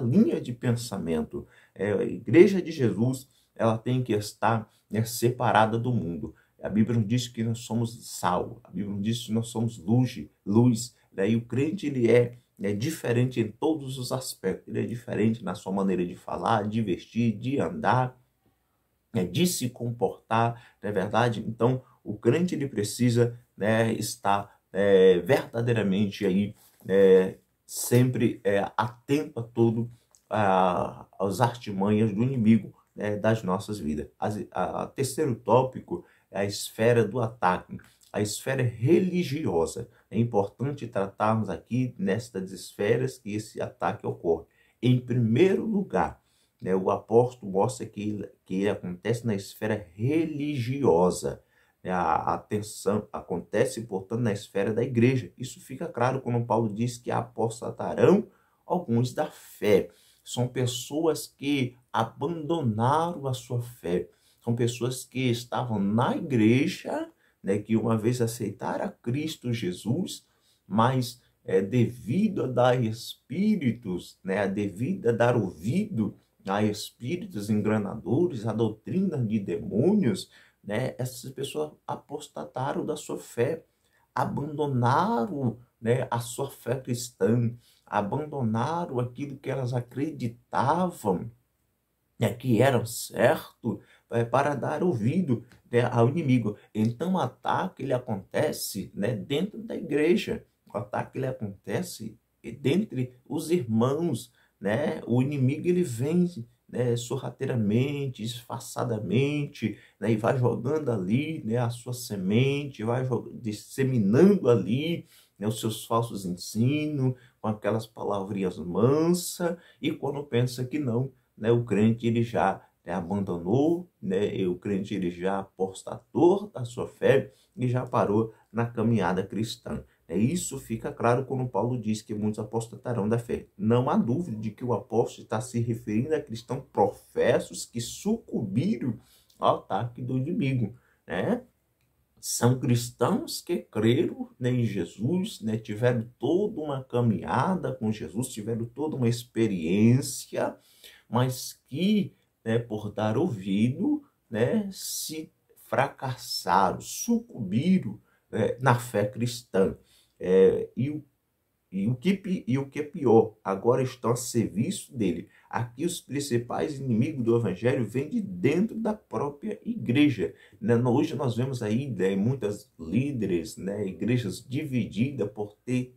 linha de pensamento. A Igreja de Jesus, ela tem que estar, né, separada do mundo. A Bíblia nos diz que nós somos sal, a Bíblia nos diz que nós somos luz, né? E o crente, ele é diferente em todos os aspectos, ele é diferente na sua maneira de falar, de vestir, de andar, né, de se comportar, não é verdade? Então, o crente, ele precisa, né, estar verdadeiramente aí, sempre atento a tudo, às artimanhas do inimigo, né, das nossas vidas. Terceiro tópico é a esfera do ataque, a esfera religiosa. É importante tratarmos aqui nestas esferas que esse ataque ocorre. Em primeiro lugar, né, o apóstolo mostra que ele acontece na esfera religiosa. A atenção acontece, portanto, na esfera da igreja. Isso fica claro quando Paulo diz que apostatarão alguns da fé. São pessoas que abandonaram a sua fé. São pessoas que estavam na igreja, né, que uma vez aceitaram a Cristo Jesus, mas devido a dar espíritos, né, devido a dar ouvido a espíritos enganadores, a doutrina de demônios, né, essas pessoas apostataram da sua fé, abandonaram, né, a sua fé cristã, abandonaram aquilo que elas acreditavam, né, que era certo, para dar ouvido, né, ao inimigo. Então o ataque, ele acontece, né, dentro da igreja. O ataque, ele acontece dentre os irmãos, né? O inimigo, ele vem, né, sorrateiramente, disfarçadamente, né, e vai jogando ali, né, a sua semente, vai disseminando ali, né, os seus falsos ensinos, com aquelas palavrinhas mansas, e quando pensa que não, né, o crente, ele já, né, abandonou, né, o crente, ele já apostatou da sua fé e já parou na caminhada cristã. Isso fica claro quando Paulo diz que muitos apostatarão da fé. Não há dúvida de que o apóstolo está se referindo a cristãos professos que sucumbiram ao ataque do inimigo, né? São cristãos que creram, né, em Jesus, né, tiveram toda uma caminhada com Jesus, tiveram toda uma experiência, mas que, né, por dar ouvido, né, se fracassaram, sucumbiram, na fé cristã. E o que é pior, agora estão a serviço dele. Aqui os principais inimigos do evangelho vêm de dentro da própria igreja, né? Hoje nós vemos aí, né, muitas líderes, né, igrejas divididas por ter,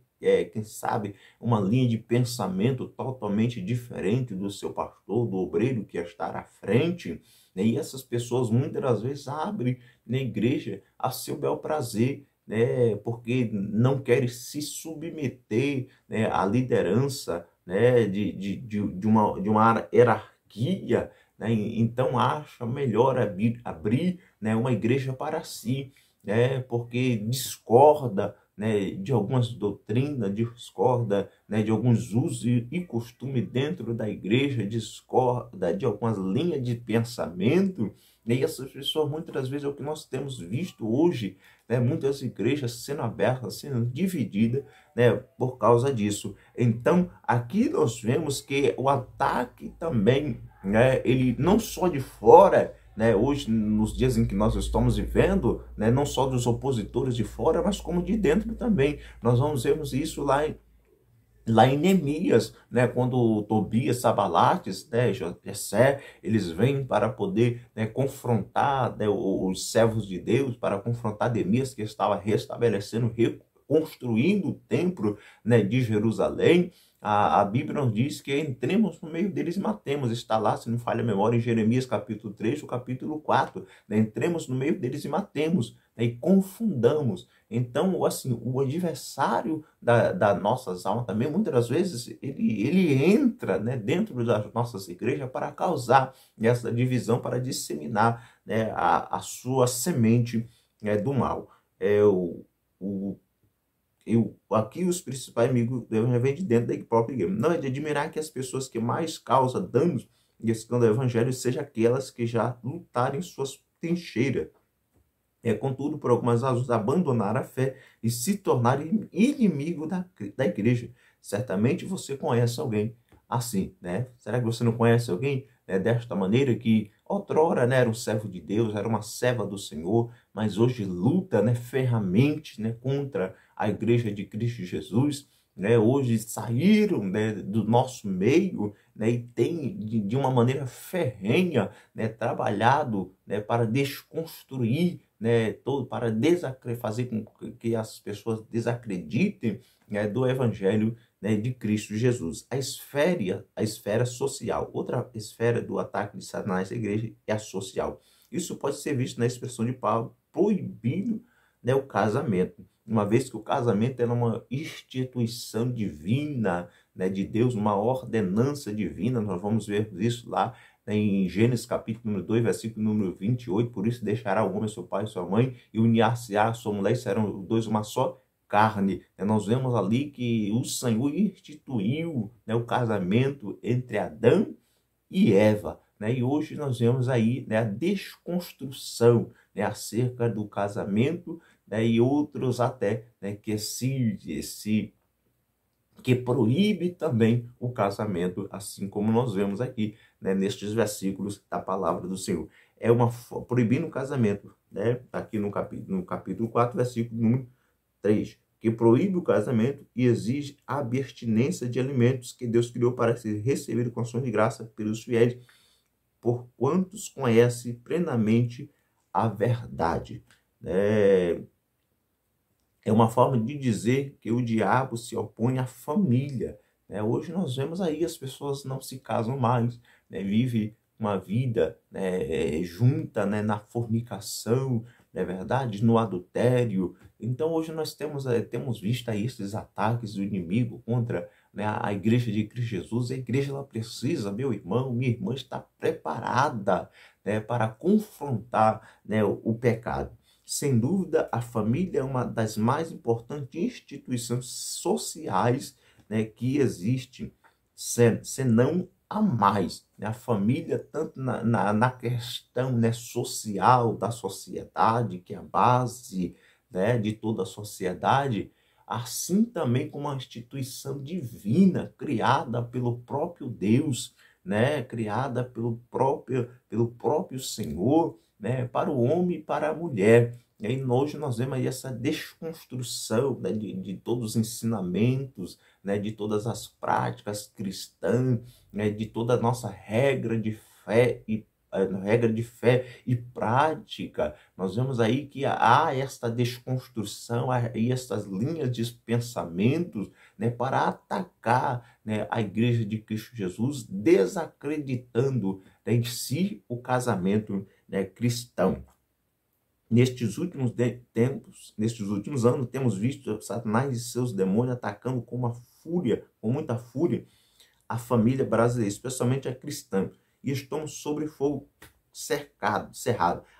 quem sabe, uma linha de pensamento totalmente diferente do seu pastor, do obreiro que está à frente, né? E essas pessoas muitas das vezes abrem na igreja a seu bel prazer, né, porque não querem se submeter, né, à liderança, né, de uma hierarquia, né, então acha melhor abrir, né, uma igreja para si, né, porque discorda, né, de algumas doutrinas, discorda, né, de alguns usos e costumes dentro da igreja, discorda de algumas linhas de pensamento. E essas pessoas, muitas das vezes, é o que nós temos visto hoje, né, muitas igrejas sendo abertas, sendo divididas, né, por causa disso. Então, aqui nós vemos que o ataque também, né, ele não só de fora, né, hoje, nos dias em que nós estamos vivendo, né, não só dos opositores de fora, mas como de dentro também. Nós vamos vermos isso lá em Neemias, né, quando Tobias, Sabalates, né, Jessé, eles vêm para poder, né, confrontar, né, os servos de Deus, para confrontar Neemias, que estava restabelecendo, reconstruindo o templo, né, de Jerusalém. A Bíblia nos diz que entremos no meio deles e matemos. Está lá, se não falha a memória, em Jeremias capítulo 3, o capítulo 4. Né? Entremos no meio deles e matemos, né? E confundamos. Então, assim, o adversário da nossas almas também, muitas das vezes, ele entra, né, dentro das nossas igrejas para causar essa divisão, para disseminar, né, a sua semente, né, do mal. O aqui os principais inimigos do evangelho vêm de dentro da própria igreja. Não é de admirar que as pessoas que mais causam danos e escândalo do evangelho sejam aquelas que já lutaram em suas trincheiras. Contudo, por algumas razões, abandonaram a fé e se tornaram inimigo da igreja. Certamente você conhece alguém assim, né? Será que você não conhece alguém, né, desta maneira que outrora, né, era um servo de Deus, era uma serva do Senhor, mas hoje luta, né, ferramente, né, contra a igreja de Cristo Jesus, né? Hoje saíram, né, do nosso meio, né, e tem de uma maneira ferrenha, né, trabalhado, né, para desconstruir, né, todo para fazer com que as pessoas desacreditem, né, do evangelho, né, de Cristo Jesus. A esfera social, outra esfera do ataque de Satanás à igreja é a social. Isso pode ser visto na expressão de Paulo proibindo, né, o casamento, uma vez que o casamento é uma instituição divina, né, de Deus, uma ordenança divina. Nós vamos ver isso lá em Gênesis capítulo número 2, versículo número 28, por isso deixará o homem seu pai e sua mãe, e unir-se-á a sua mulher, e serão os dois uma só carne. Nós vemos ali que o Senhor instituiu, né, o casamento entre Adão e Eva, né? E hoje nós vemos aí, né, a desconstrução, né, acerca do casamento, né, e outros até, né, que proíbe também o casamento, assim como nós vemos aqui, né, nestes versículos da palavra do Senhor. Proibindo o casamento, né, aqui no capítulo 4, versículo número 3, que proíbe o casamento e exige a abstinência de alimentos que Deus criou para ser recebido com ações de graça pelos fiéis, por quantos conhecem plenamente a verdade. É uma forma de dizer que o diabo se opõe à família, né? Hoje nós vemos aí as pessoas não se casam mais, né? Vivem uma vida, né, junta, né, na fornicação, não é verdade? No adultério. Então hoje nós temos visto aí esses ataques do inimigo contra, né, a igreja de Cristo Jesus. A igreja ela precisa, meu irmão, minha irmã, está preparada, né, para confrontar, né, o pecado. Sem dúvida, a família é uma das mais importantes instituições sociais, né, que existe, senão a mais. Né? A família, tanto na questão, né, social da sociedade, que é a base, né, de toda a sociedade, assim também como uma instituição divina, criada pelo próprio Deus, né, criada pelo próprio Senhor, né, para o homem e para a mulher. E aí hoje nós vemos aí essa desconstrução, né, de todos os ensinamentos, né, de todas as práticas cristãs, né, de toda a nossa regra de fé e prática. Nós vemos aí que há esta desconstrução e essas linhas de pensamentos, né, para atacar, né, a igreja de Cristo Jesus, desacreditando, né, em si o casamento, né, cristão. Nestes últimos anos, temos visto Satanás e seus demônios atacando com muita fúria, a família brasileira, especialmente a cristã. E estamos sobre fogo cerrado.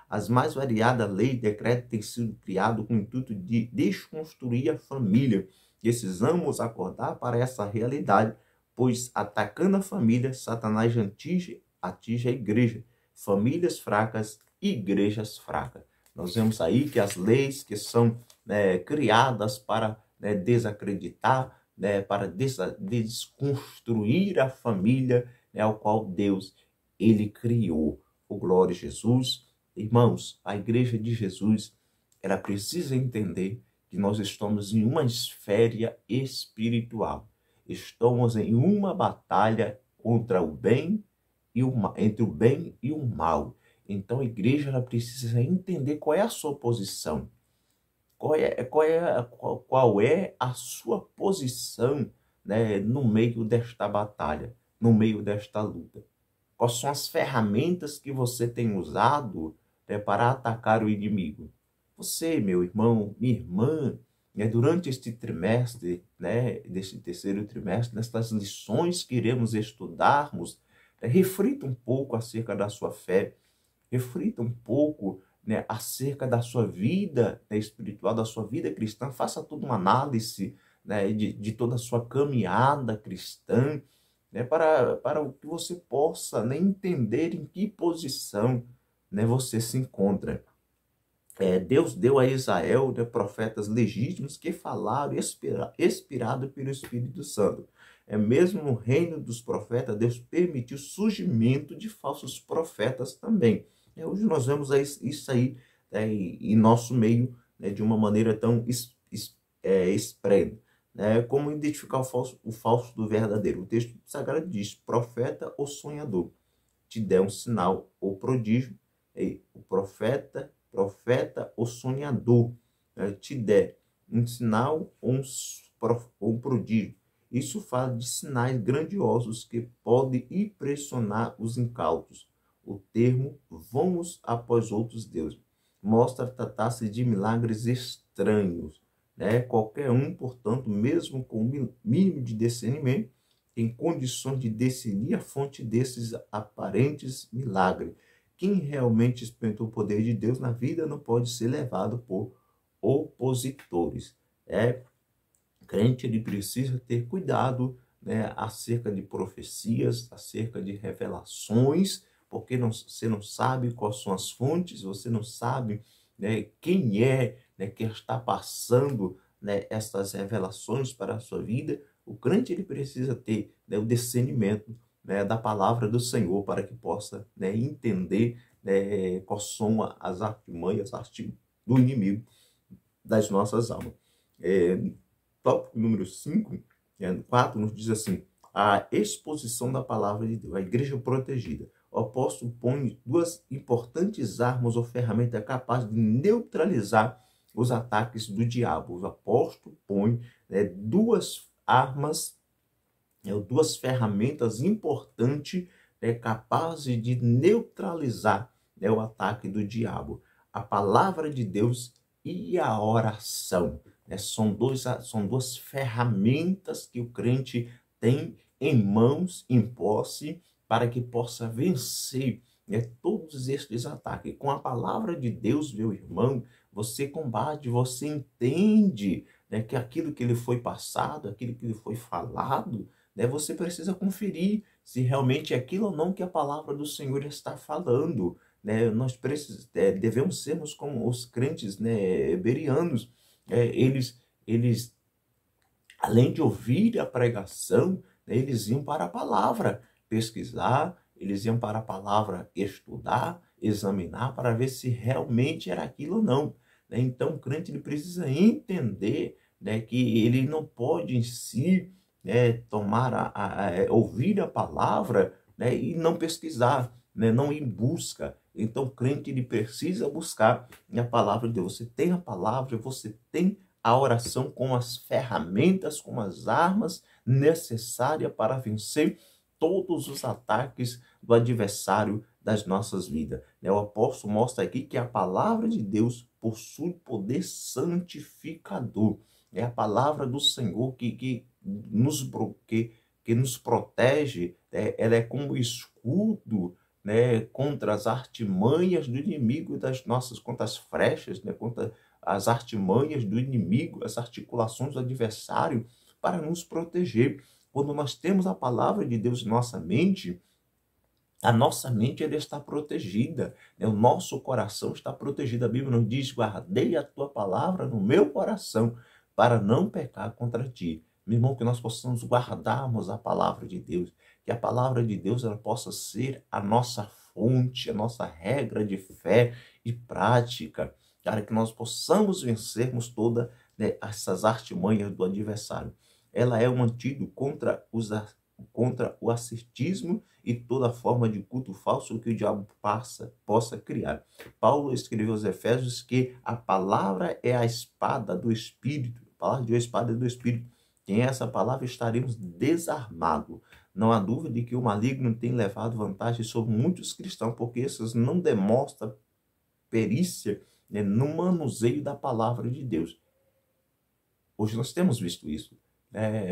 As mais variadas leis e decretos têm sido criados com o intuito de desconstruir a família. Precisamos acordar para essa realidade, pois atacando a família, Satanás atinge a igreja. Famílias fracas, igrejas fracas. Nós vemos aí que as leis que são, né, criadas para, né, desacreditar, né, para desconstruir a família, né, ao qual Deus ele criou. O glória a Jesus. Irmãos, a igreja de Jesus, ela precisa entender que nós estamos em uma esfera espiritual. Estamos em uma batalha contra o bem e entre o bem e o mal. Então a igreja ela precisa entender qual é a sua posição. Qual é a sua posição, né, no meio desta batalha, no meio desta luta? Quais são as ferramentas que você tem usado, né, para atacar o inimigo? Você, meu irmão, minha irmã, né, durante este trimestre, né, deste terceiro trimestre, nestas lições que iremos estudarmos, né, reflita um pouco acerca da sua fé, reflita um pouco, né, acerca da sua vida, né, espiritual, da sua vida cristã, faça toda uma análise, né, de toda a sua caminhada cristã, né, para que você possa, né, entender em que posição, né, você se encontra. Deus deu a Israel, né, profetas legítimos que falaram inspirado pelo Espírito Santo. Mesmo no reino dos profetas, Deus permitiu o surgimento de falsos profetas também. Hoje nós vemos isso aí, em nosso meio, né, de uma maneira tão expressa. Né? Como identificar o falso do verdadeiro? O texto sagrado diz: profeta ou sonhador te der um sinal ou prodígio, o profeta ou sonhador, te der um sinal ou um prodígio. Isso fala de sinais grandiosos que podem impressionar os incautos. O termo vamos após outros deuses mostra tratar-se de milagres estranhos. Né? Qualquer um, portanto, mesmo com o mínimo de discernimento, tem condições de discernir a fonte desses aparentes milagres. Quem realmente experimentou o poder de Deus na vida não pode ser levado por opositores. O crente ele precisa ter cuidado, né, acerca de profecias, acerca de revelações, porque você não sabe quais são as fontes, você não sabe, né, quem né, que está passando, né, essas revelações para a sua vida. O crente ele precisa ter, né, o discernimento, né, da palavra do Senhor para que possa, né, entender, né, quais são as artimanhas do inimigo das nossas almas. Tópico número 5, 4, nos diz assim: a exposição da palavra de Deus, a igreja protegida. O apóstolo põe duas importantes armas ou ferramentas capazes de neutralizar os ataques do diabo. O apóstolo põe, né, duas armas, duas ferramentas importantes, né, capazes de neutralizar, né, o ataque do diabo. A palavra de Deus e a oração. São duas ferramentas que o crente tem em mãos, em posse, para que possa vencer, né, todos estes ataques. Com a palavra de Deus, meu irmão, você combate, você entende, né, que aquilo que lhe foi passado, aquilo que lhe foi falado, né, você precisa conferir se realmente é aquilo ou não que a palavra do Senhor está falando. Né? Nós devemos sermos como os crentes, né, bereanos. Eles, além de ouvir a pregação, né, eles iam para a palavra pesquisar, eles iam para a palavra estudar, examinar, para ver se realmente era aquilo ou não. Né? Então, o crente ele precisa entender, né, que ele não pode em si, né, ouvir a palavra, né, e não pesquisar, né, não ir em busca. Então, o crente ele precisa buscar a palavra de Deus. Você tem a palavra, você tem a oração com as ferramentas, com as armas necessárias para vencer todos os ataques do adversário das nossas vidas. O apóstolo mostra aqui que a palavra de Deus possui poder santificador. É a palavra do Senhor que nos protege, ela é como escudo, né, contra as artimanhas do inimigo contra as frechas, né, contra as artimanhas do inimigo, as articulações do adversário, para nos proteger. Quando nós temos a palavra de Deus em nossa mente, a nossa mente ela está protegida, né? O nosso coração está protegido. A Bíblia nos diz: guardei a tua palavra no meu coração para não pecar contra ti. Meu irmão, que nós possamos guardarmos a palavra de Deus, que a palavra de Deus ela possa ser a nossa fonte, a nossa regra de fé e prática, para que nós possamos vencermos todas, né, essas artimanhas do adversário. Ela é um antídoto contra o ascetismo e toda forma de culto falso que o diabo possa criar. Paulo escreveu aos Efésios que a palavra é a espada do Espírito, a palavra de Deus é a espada do Espírito, Sem essa palavra estaremos desarmados. Não há dúvida de que o maligno tem levado vantagem sobre muitos cristãos, porque esses não demonstram perícia, né, no manuseio da palavra de Deus. Hoje nós temos visto isso.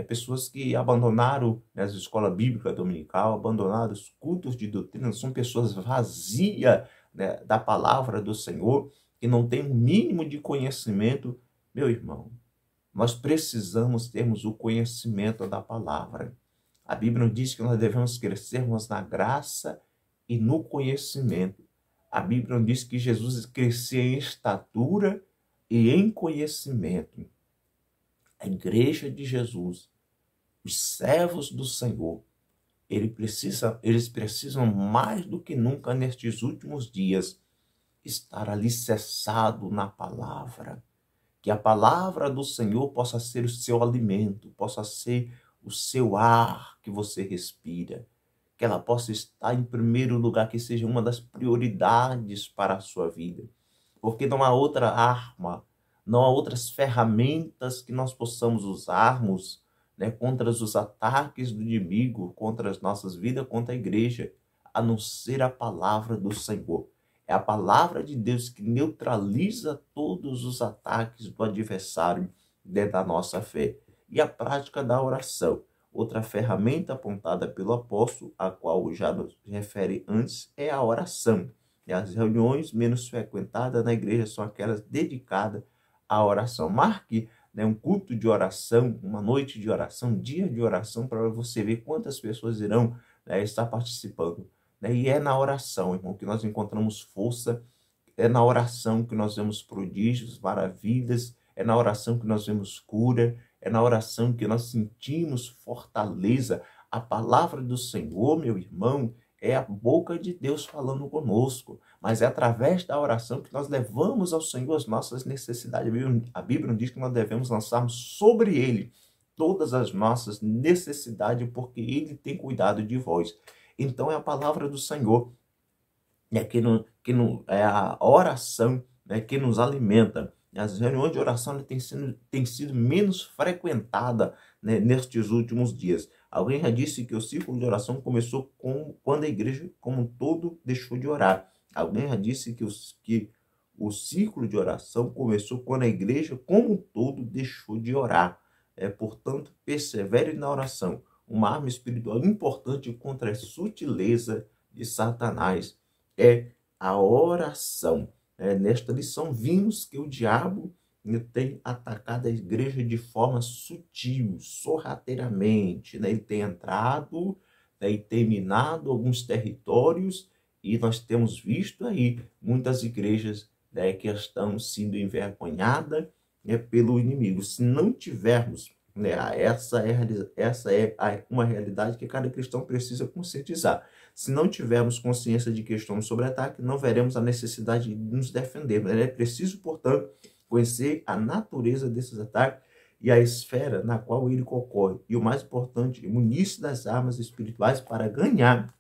Pessoas que abandonaram, né, as escolas bíblicas dominical, abandonaram os cultos de doutrina, são pessoas vazias, né, da palavra do Senhor, que não têm o mínimo de conhecimento. Meu irmão, nós precisamos termos o conhecimento da palavra. A Bíblia nos diz que nós devemos crescermos na graça e no conhecimento. A Bíblia nos diz que Jesus crescia em estatura e em conhecimento. A igreja de Jesus, os servos do Senhor, eles precisam mais do que nunca nestes últimos dias estar alicerçado na palavra. Que a palavra do Senhor possa ser o seu alimento, possa ser o seu ar que você respira. Que ela possa estar em primeiro lugar, que seja uma das prioridades para a sua vida. Porque não há outra arma, não há outras ferramentas que nós possamos usarmos, né, contra os ataques do inimigo, contra as nossas vidas, contra a igreja, a não ser a palavra do Senhor. É a palavra de Deus que neutraliza todos os ataques do adversário dentro da nossa fé. E a prática da oração. Outra ferramenta apontada pelo apóstolo, a qual já nos refere antes, é a oração. E as reuniões menos frequentadas na igreja são aquelas dedicadas à oração. Marque, né, um culto de oração, uma noite de oração, um dia de oração, para você ver quantas pessoas irão, né, estar participando. E é na oração, irmão, que nós encontramos força, é na oração que nós vemos prodígios, maravilhas, é na oração que nós vemos cura, é na oração que nós sentimos fortaleza. A palavra do Senhor, meu irmão, é a boca de Deus falando conosco, mas é através da oração que nós levamos ao Senhor as nossas necessidades. A Bíblia diz que nós devemos lançarmos sobre Ele todas as nossas necessidades, porque Ele tem cuidado de vós. Então é a palavra do Senhor, né, é a oração, né, que nos alimenta. As reuniões de oração têm sido menos frequentadas, né, nestes últimos dias. Alguém já disse que o círculo de oração começou quando a igreja como um todo deixou de orar. Alguém já disse que o círculo de oração começou quando a igreja como um todo deixou de orar. Portanto, persevere na oração, uma arma espiritual importante contra a sutileza de Satanás é a oração. Nesta lição vimos que o diabo tem atacado a igreja de forma sutil, sorrateiramente, né? Ele tem entrado, né, e tem minado alguns territórios, e nós temos visto aí muitas igrejas, né, que estão sendo envergonhadas, né, pelo inimigo. Se não tivermos, né, essa é uma realidade que cada cristão precisa conscientizar. Se não tivermos consciência de que estamos sob ataque, não veremos a necessidade de nos defender. É preciso, portanto, conhecer a natureza desses ataques e a esfera na qual ele ocorre. E o mais importante, munir-se das armas espirituais para ganhar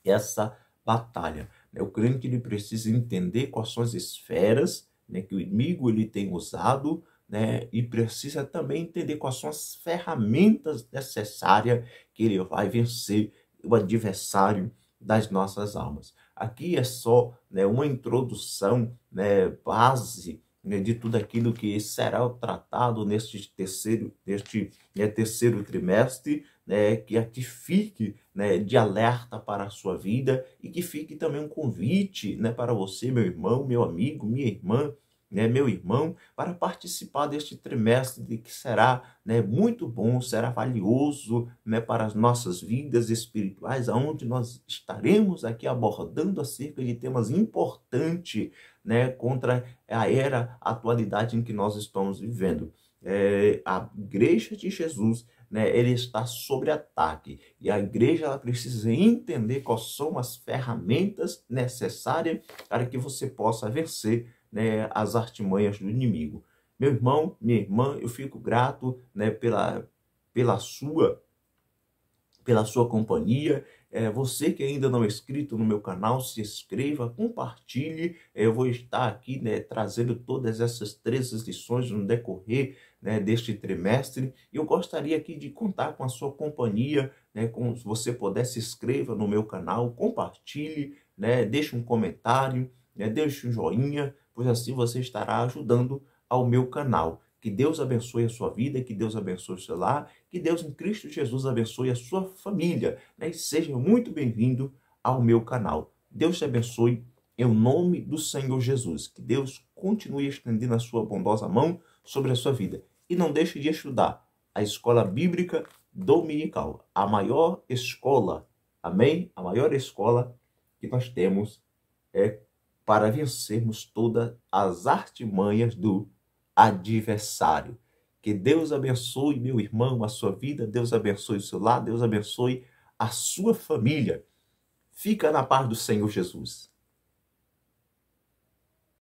essa batalha. O crente ele precisa entender quais são as esferas, né, que o inimigo ele tem usado, né, e precisa também entender quais são as ferramentas necessárias que ele vai vencer o adversário das nossas almas. Aqui é só, né, uma introdução, né, base, né, de tudo aquilo que será tratado neste terceiro trimestre, né, que aqui fique, né, de alerta para a sua vida e que fique também um convite, né, para você, meu irmão, meu amigo, minha irmã, né, meu irmão, para participar deste trimestre que será, né, muito bom, será valioso, né, para as nossas vidas espirituais, onde nós estaremos aqui abordando acerca de temas importantes, né, contra a atualidade em que nós estamos vivendo. A igreja de Jesus, né, ele está sob ataque, e a igreja ela precisa entender quais são as ferramentas necessárias para que você possa vencer, né, as artimanhas do inimigo. Meu irmão, minha irmã, eu fico grato, né, pela sua companhia. Você que ainda não é inscrito no meu canal, se inscreva, compartilhe. Eu vou estar aqui, né, trazendo todas essas 3 lições no decorrer, né, deste trimestre. E eu gostaria aqui de contar com a sua companhia, né, se você puder, se inscreva no meu canal, compartilhe, né, deixe um comentário, né, deixe um joinha, pois assim você estará ajudando ao meu canal. Que Deus abençoe a sua vida, que Deus abençoe o seu lar, que Deus em Cristo Jesus abençoe a sua família, né, e seja muito bem-vindo ao meu canal. Deus te abençoe em nome do Senhor Jesus. Que Deus continue estendendo a sua bondosa mão sobre a sua vida. E não deixe de estudar a Escola Bíblica Dominical, a maior escola, amém? A maior escola que nós temos é para vencermos todas as artimanhas do adversário. Que Deus abençoe, meu irmão, a sua vida, Deus abençoe o seu lar, Deus abençoe a sua família. Fica na paz do Senhor Jesus.